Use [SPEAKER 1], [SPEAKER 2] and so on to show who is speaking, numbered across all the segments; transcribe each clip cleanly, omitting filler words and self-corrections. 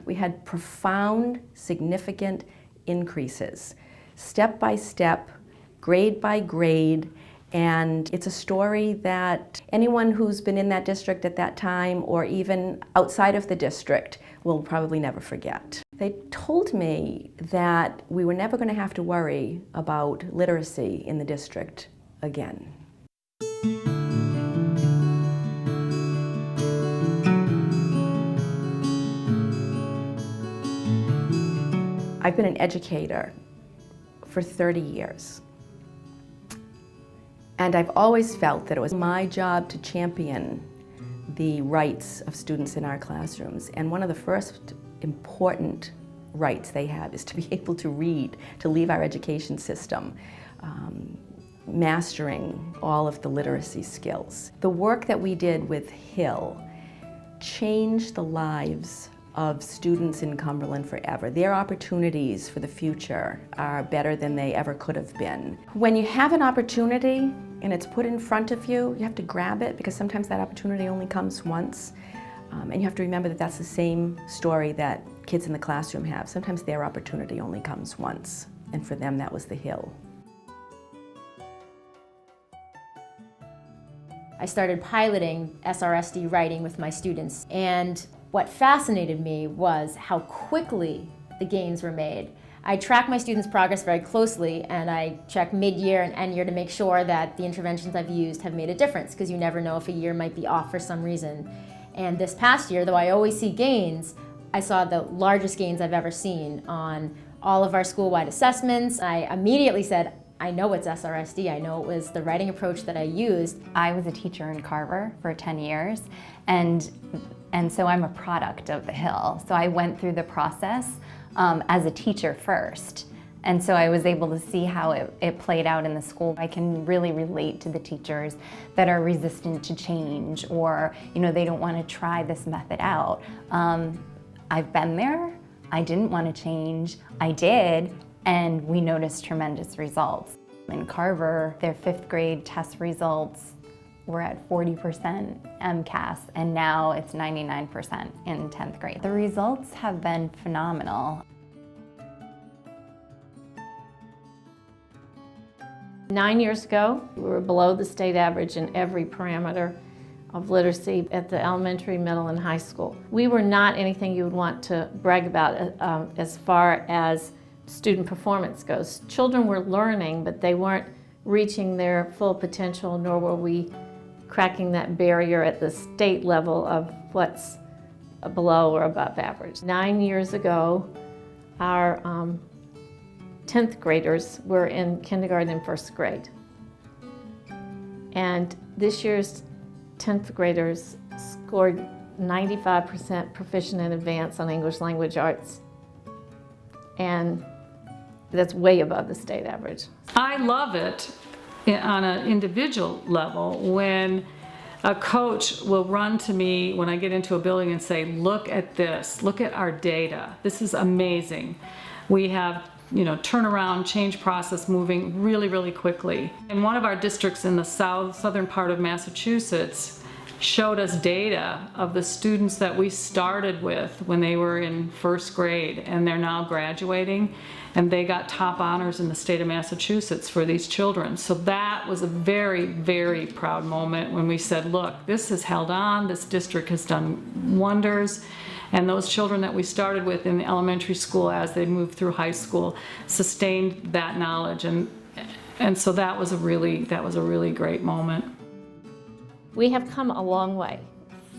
[SPEAKER 1] We had profound, significant increases, step by step, grade by grade, and it's a story that anyone who's been in that district at that time or even outside of the district will probably never forget. They told me that we were never going to have to worry about literacy in the district again. I've been an educator for 30 years. And I've always felt that it was my job to champion the rights of students in our classrooms. And one of the first important rights they have is to be able to read, to leave our education system mastering all of the literacy skills. The work that we did with Hill changed the lives of students in Cumberland forever. Their opportunities for the future are better than they ever could have been. When you have an opportunity and it's put in front of you, you have to grab it because sometimes that opportunity only comes once. And you have to remember that that's the same story that kids in the classroom have. Sometimes their opportunity only comes once, and for them that was the Hill.
[SPEAKER 2] I started piloting SRSD writing with my students, and what fascinated me was how quickly the gains were made. I track my students' progress very closely, and I check mid-year and end year to make sure that the interventions I've used have made a difference, because you never know if a year might be off for some reason. And this past year, though I always see gains, I saw the largest gains I've ever seen on all of our school-wide assessments. I immediately said, I know it's SRSD. I know it was the writing approach that I used.
[SPEAKER 3] I was a teacher in Carver for 10 years, and so I'm a product of the Hill. So I went through the process as a teacher first. And so I was able to see how it played out in the school. I can really relate to the teachers that are resistant to change, or they don't want to try this method out. I've been there. I didn't want to change. I did, and we noticed tremendous results. In Carver, their 5th grade test results were at 40% MCAS, and now it's 99% in 10th grade. The results have been phenomenal.
[SPEAKER 4] 9 years ago, we were below the state average in every parameter of literacy at the elementary, middle, and high school. We were not anything you would want to brag about as far as student performance goes. Children were learning, but they weren't reaching their full potential, nor were we cracking that barrier at the state level of what's below or above average. 9 years ago, our 10th graders were in kindergarten and 1st grade. And this year's 10th graders scored 95% proficient in advanced on English language arts. And that's way above the state average.
[SPEAKER 5] I love it on an individual level when a coach will run to me when I get into a building and say, look at this, look at our data. This is amazing. We have turnaround, change process moving really, really quickly. And one of our districts in the southern part of Massachusetts showed us data of the students that we started with when they were in 1st grade, and they're now graduating, and they got top honors in the state of Massachusetts for these children. So that was a very, very proud moment when we said, look, this has held on, this district has done wonders. And those children that we started with in elementary school as they moved through high school sustained that knowledge, and so that was a really great moment.
[SPEAKER 4] We have come a long way,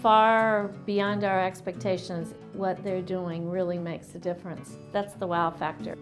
[SPEAKER 4] far beyond our expectations. What they're doing really makes a difference. That's the wow factor.